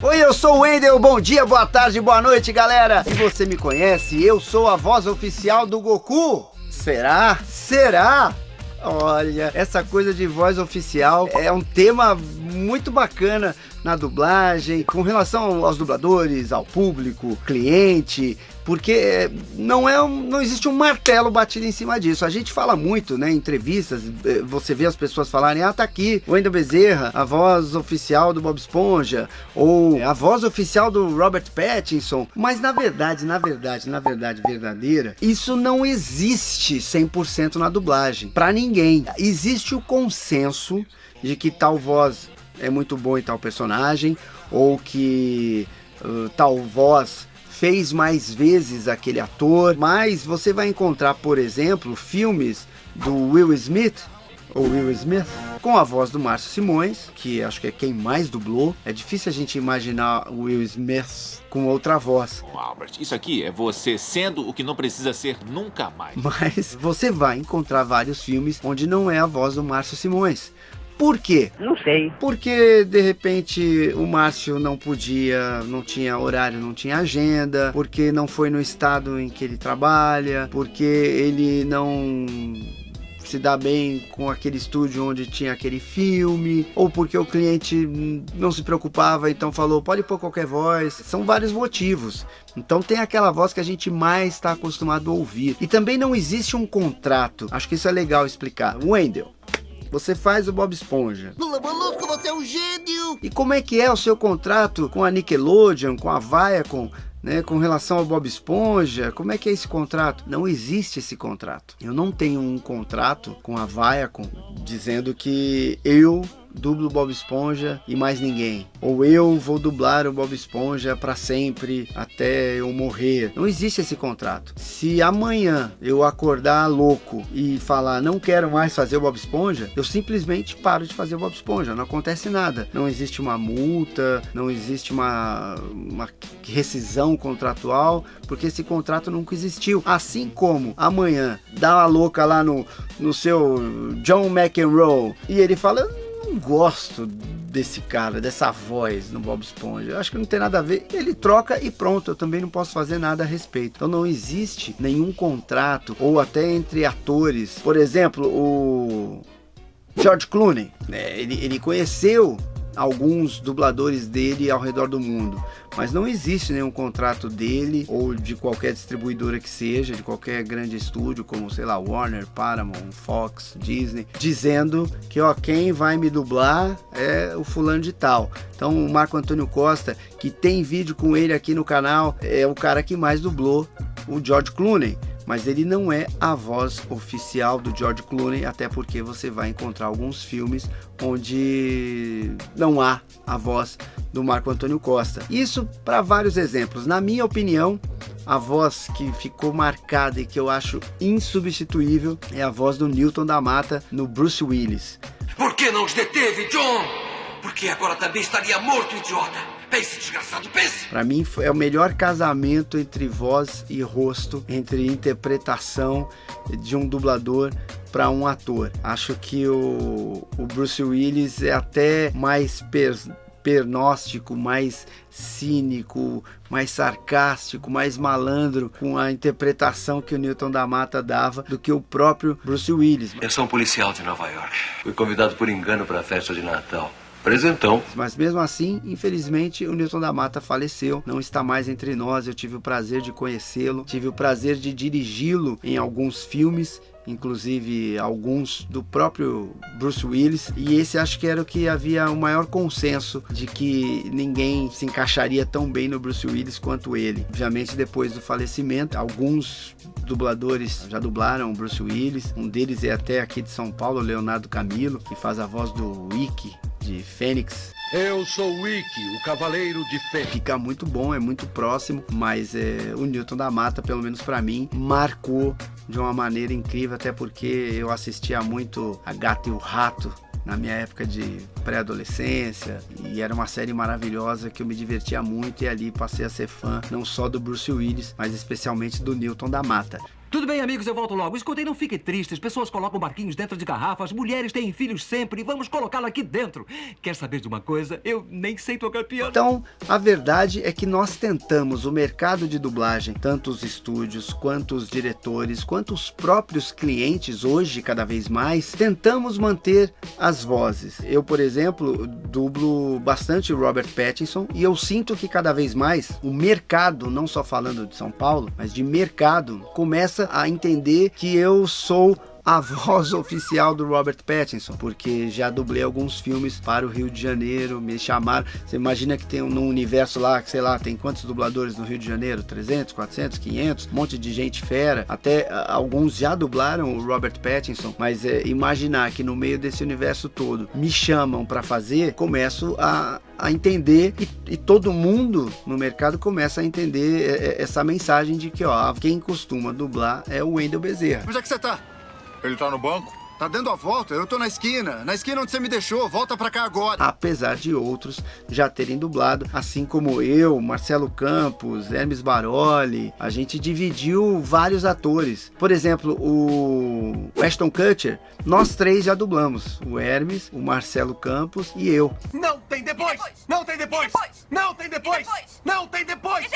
Oi, eu sou o Wendel, bom dia, boa tarde, boa noite, galera! Se você me conhece, eu sou a voz oficial do Goku. Será? Será? Olha, essa coisa de voz oficial é um tema muito bacana na dublagem, com relação aos dubladores, ao público, cliente, porque não existe um martelo batido em cima disso. A gente fala muito, né, em entrevistas, você vê as pessoas falarem, tá aqui, Wendel Bezerra, a voz oficial do Bob Esponja, ou a voz oficial do Robert Pattinson, mas na verdade verdadeira, isso não existe 100% na dublagem, pra ninguém. Existe o consenso de que tal voz é muito bom em tal personagem, ou que tal voz fez mais vezes aquele ator, mas você vai encontrar, por exemplo, filmes do Will Smith, com a voz do Márcio Simões, que acho que é quem mais dublou. É difícil a gente imaginar o Will Smith com outra voz. Albert, isso aqui é você sendo o que não precisa ser nunca mais. Mas você vai encontrar vários filmes onde não é a voz do Márcio Simões. Por quê? Não sei. Porque, de repente, o Márcio não podia, não tinha horário, não tinha agenda, porque não foi no estado em que ele trabalha, porque ele não se dá bem com aquele estúdio onde tinha aquele filme, ou porque o cliente não se preocupava, então falou, pode pôr qualquer voz. São vários motivos. Então tem aquela voz que a gente mais está acostumado a ouvir. E também não existe um contrato. Acho que isso é legal explicar. Wendel, você faz o Bob Esponja. Lula Molusco, você é um gênio! E como é que é o seu contrato com a Nickelodeon, com a Viacom, né, com relação ao Bob Esponja? Como é que é esse contrato? Não existe esse contrato. Eu não tenho um contrato com a Viacom dizendo que eu dublo o Bob Esponja e mais ninguém, ou eu vou dublar o Bob Esponja para sempre até eu morrer. Não existe esse contrato. Se amanhã eu acordar louco e falar não quero mais fazer o Bob Esponja, eu simplesmente paro de fazer o Bob Esponja, não acontece nada. Não existe uma multa, não existe uma rescisão contratual, porque esse contrato nunca existiu. Assim como amanhã dá uma louca lá no seu John McEnroe e ele fala, não gosto desse cara, dessa voz no Bob Esponja, eu acho que não tem nada a ver, ele troca e pronto, eu também não posso fazer nada a respeito. Então não existe nenhum contrato, ou até entre atores. Por exemplo, o George Clooney, né, ele conheceu alguns dubladores dele ao redor do mundo, mas não existe nenhum contrato dele ou de qualquer distribuidora que seja, de qualquer grande estúdio como, sei lá, Warner, Paramount, Fox, Disney, dizendo que ó, quem vai me dublar é o fulano de tal. Então o Marco Antônio Costa, que tem vídeo com ele aqui no canal, é o cara que mais dublou o George Clooney, mas ele não é a voz oficial do George Clooney, até porque você vai encontrar alguns filmes onde não há a voz do Marco Antônio Costa. Isso para vários exemplos. Na minha opinião, a voz que ficou marcada e que eu acho insubstituível é a voz do Newton da Mata no Bruce Willis. Por que não os deteve, John? Porque agora também estaria morto, idiota. Pense, desgraçado, pense! Para mim é o melhor casamento entre voz e rosto, entre interpretação de um dublador para um ator. Acho que o Bruce Willis é até mais pernóstico, mais cínico, mais sarcástico, mais malandro com a interpretação que o Newton da Mata dava do que o próprio Bruce Willis. Eu sou um policial de Nova York. Fui convidado por engano para a festa de Natal. Presentão. Mas mesmo assim, infelizmente, o Newton da Mata faleceu, não está mais entre nós. Eu tive o prazer de conhecê-lo, tive o prazer de dirigi-lo em alguns filmes, inclusive alguns do próprio Bruce Willis, e esse acho que era o que havia o maior consenso de que ninguém se encaixaria tão bem no Bruce Willis quanto ele. Obviamente, depois do falecimento, alguns dubladores já dublaram o Bruce Willis, um deles é até aqui de São Paulo, Leonardo Camilo, que faz a voz do Ikki de Fênix. Eu sou o Ikki, o Cavaleiro de Fênix. Fica muito bom, é muito próximo, mas o Newton da Mata, pelo menos pra mim, marcou de uma maneira incrível, até porque eu assistia muito A Gata e o Rato na minha época de pré-adolescência, e era uma série maravilhosa que eu me divertia muito, e ali passei a ser fã não só do Bruce Willis, mas especialmente do Newton da Mata. Tudo bem, amigos, eu volto logo. Escutem, não fiquem tristes. Pessoas colocam barquinhos dentro de garrafas, mulheres têm filhos sempre. Vamos colocá-lo aqui dentro. Quer saber de uma coisa? Eu nem sei tocar piano. Então, a verdade é que nós tentamos, o mercado de dublagem, tanto os estúdios, quanto os diretores, quanto os próprios clientes, hoje, cada vez mais, tentamos manter as vozes. Eu, por exemplo, dublo bastante o Robert Pattinson e eu sinto que cada vez mais o mercado, não só falando de São Paulo, mas de mercado, começa a entender que eu sou a voz oficial do Robert Pattinson, porque já dublei alguns filmes para o Rio de Janeiro, me chamaram. Você imagina que tem um universo lá, que sei lá, tem quantos dubladores no Rio de Janeiro? 300, 400, 500, um monte de gente fera. Até alguns já dublaram o Robert Pattinson, mas imaginar que no meio desse universo todo me chamam para fazer, começo a entender e todo mundo no mercado começa a entender essa mensagem de que, ó, quem costuma dublar é o Wendel Bezerra. Onde é que você tá? Ele tá no banco? Tá dando a volta? Eu tô na esquina onde você me deixou. Volta pra cá agora. Apesar de outros já terem dublado, assim como eu, Marcelo Campos, Hermes Baroli, a gente dividiu vários atores. Por exemplo, o Ashton Kutcher, nós três já dublamos. O Hermes, o Marcelo Campos e eu. Não tem depois! Não tem depois! Não tem depois! Não tem depois!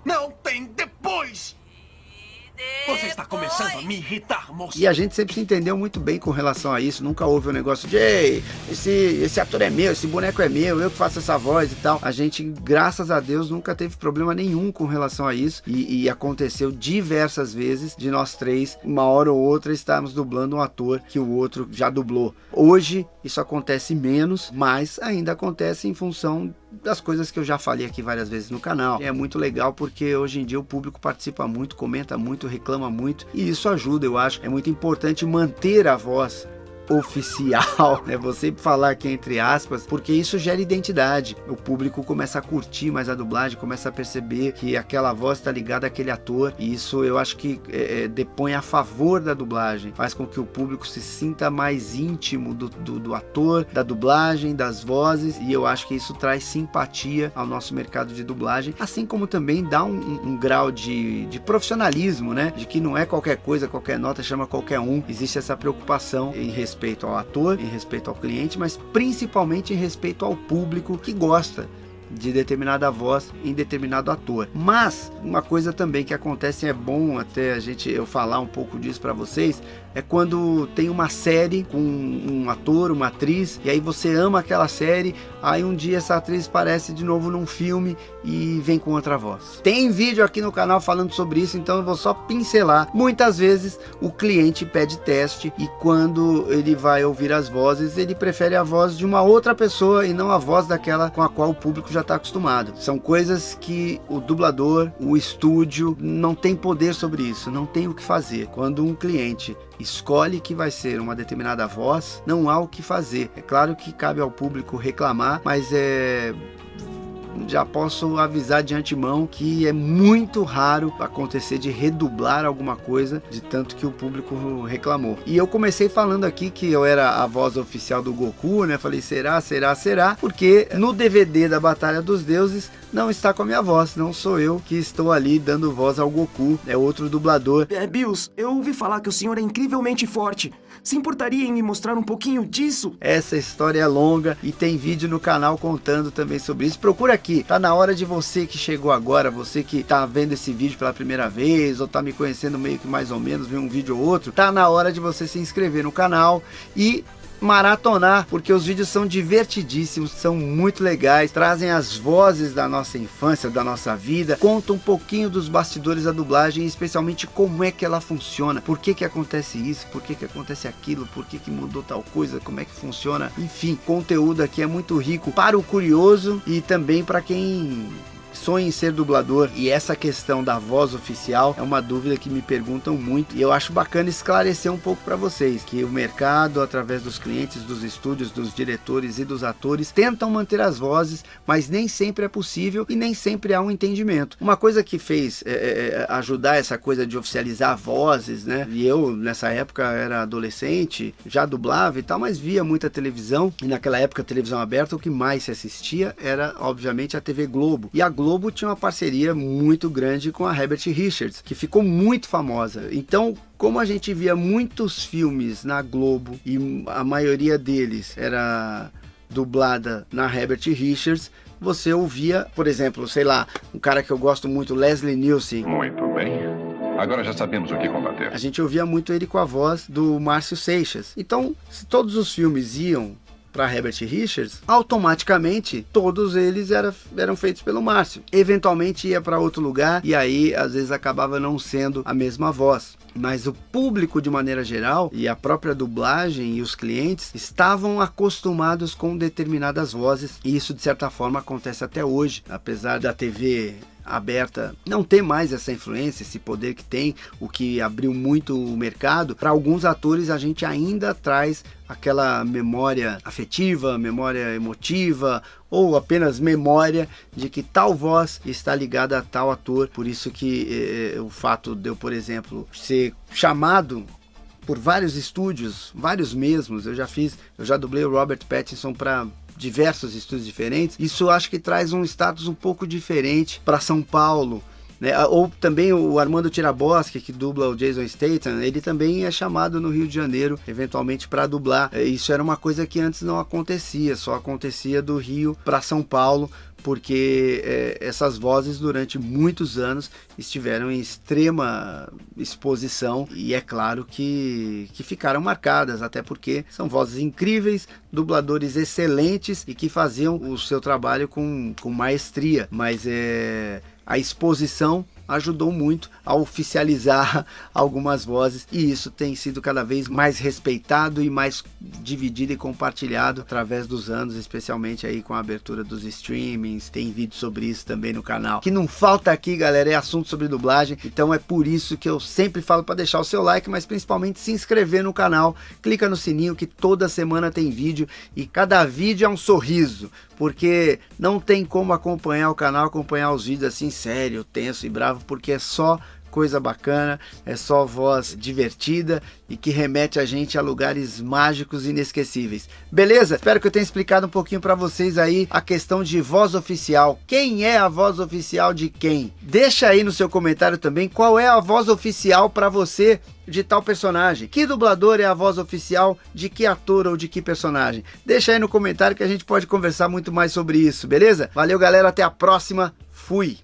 Não tem depois! Você está começando a me irritar, moço. E a gente sempre se entendeu muito bem com relação a isso. Nunca houve um negócio de ei, esse ator é meu, esse boneco é meu, eu que faço essa voz e tal. A gente, graças a Deus, nunca teve problema nenhum com relação a isso. E aconteceu diversas vezes de nós três, uma hora ou outra, estarmos dublando um ator que o outro já dublou. Hoje isso acontece menos, mas ainda acontece em função das coisas que eu já falei aqui várias vezes no canal. É muito legal porque hoje em dia o público participa muito, comenta muito, reclama muito e isso ajuda, eu acho. É muito importante manter a voz oficial, né? Vou sempre falar aqui entre aspas, porque isso gera identidade. O público começa a curtir mais a dublagem, começa a perceber que aquela voz está ligada àquele ator, e isso eu acho que depõe a favor da dublagem, faz com que o público se sinta mais íntimo do ator, da dublagem, das vozes, e eu acho que isso traz simpatia ao nosso mercado de dublagem, assim como também dá um grau de profissionalismo, né? De que não é qualquer coisa, qualquer nota chama qualquer um. Existe essa preocupação em respeito ao ator, em respeito ao cliente, mas principalmente em respeito ao público que gosta de determinada voz em determinado ator. Mas uma coisa também que acontece, é bom até eu falar um pouco disso para vocês, é quando tem uma série com um ator, uma atriz, e aí você ama aquela série, aí um dia essa atriz aparece de novo num filme e vem com outra voz. Tem vídeo aqui no canal falando sobre isso, então eu vou só pincelar. Muitas vezes o cliente pede teste e quando ele vai ouvir as vozes, ele prefere a voz de uma outra pessoa e não a voz daquela com a qual o público já está acostumado. São coisas que o dublador, o estúdio não tem poder sobre isso, não tem o que fazer. Quando um cliente escolhe que vai ser uma determinada voz, não há o que fazer. É claro que cabe ao público reclamar, mas já posso avisar de antemão que é muito raro acontecer de redublar alguma coisa de tanto que o público reclamou. E eu comecei falando aqui que eu era a voz oficial do Goku, né? Falei, será? Porque no DVD da Batalha dos Deuses não está com a minha voz, não sou eu que estou ali dando voz ao Goku, é outro dublador. Bills, eu ouvi falar que o senhor é incrivelmente forte. Se importaria em me mostrar um pouquinho disso? Essa história é longa e tem vídeo no canal contando também sobre isso. Procura aqui, tá na hora de você que chegou agora, você que tá vendo esse vídeo pela primeira vez, ou tá me conhecendo meio que mais ou menos, viu um vídeo ou outro, tá na hora de você se inscrever no canal e maratonar, porque os vídeos são divertidíssimos, são muito legais, trazem as vozes da nossa infância, da nossa vida, contam um pouquinho dos bastidores da dublagem, especialmente como é que ela funciona, por que que acontece isso, por que que acontece aquilo, por que que mudou tal coisa, como é que funciona, enfim, conteúdo aqui é muito rico para o curioso e também para quem sonha em ser dublador. E essa questão da voz oficial é uma dúvida que me perguntam muito e eu acho bacana esclarecer um pouco para vocês, que o mercado, através dos clientes, dos estúdios, dos diretores e dos atores, tentam manter as vozes, mas nem sempre é possível e nem sempre há um entendimento. Uma coisa que fez ajudar essa coisa de oficializar vozes, né? E eu nessa época era adolescente, já dublava e tal, mas via muita televisão, e naquela época a televisão aberta o que mais se assistia era obviamente a TV Globo, e a Globo Globo tinha uma parceria muito grande com a Herbert Richards, que ficou muito famosa. Então, como a gente via muitos filmes na Globo e a maioria deles era dublada na Herbert Richards, você ouvia, por exemplo, sei lá, um cara que eu gosto muito, Leslie Nielsen. Muito bem. Agora já sabemos o que combater. A gente ouvia muito ele com a voz do Márcio Seixas. Então, se todos os filmes iam para Herbert Richards, automaticamente todos eles eram feitos pelo Márcio. Eventualmente ia para outro lugar e aí às vezes acabava não sendo a mesma voz. Mas o público de maneira geral e a própria dublagem e os clientes estavam acostumados com determinadas vozes, e isso de certa forma acontece até hoje, apesar da TV aberta não ter mais essa influência, esse poder que tem, o que abriu muito o mercado. Para alguns atores a gente ainda traz aquela memória afetiva, memória emotiva ou apenas memória de que tal voz está ligada a tal ator. Por isso que o fato de eu, por exemplo, ser chamado por vários estúdios, vários mesmos, eu já dublei o Robert Pattinson para diversos estúdios diferentes. Isso acho que traz um status um pouco diferente para São Paulo, né? Ou também o Armando Tiraboschi, que dubla o Jason Statham, ele também é chamado no Rio de Janeiro eventualmente para dublar. Isso era uma coisa que antes não acontecia, só acontecia do Rio para São Paulo, porque essas vozes durante muitos anos estiveram em extrema exposição e é claro que ficaram marcadas, até porque são vozes incríveis, dubladores excelentes e que faziam o seu trabalho com maestria, mas a exposição ajudou muito a oficializar algumas vozes e isso tem sido cada vez mais respeitado e mais dividido e compartilhado através dos anos, especialmente aí com a abertura dos streamings. Tem vídeo sobre isso também no canal. O que não falta aqui, galera, é assunto sobre dublagem, então é por isso que eu sempre falo para deixar o seu like, mas principalmente se inscrever no canal, clica no sininho que toda semana tem vídeo e cada vídeo é um sorriso, porque não tem como acompanhar o canal, acompanhar os vídeos assim sério, tenso e bravo, porque é só coisa bacana, é só voz divertida e que remete a gente a lugares mágicos e inesquecíveis. Beleza? Espero que eu tenha explicado um pouquinho para vocês aí a questão de voz oficial. Quem é a voz oficial de quem? Deixa aí no seu comentário também qual é a voz oficial para você de tal personagem. Que dublador é a voz oficial de que ator ou de que personagem? Deixa aí no comentário que a gente pode conversar muito mais sobre isso, beleza? Valeu, galera, até a próxima. Fui!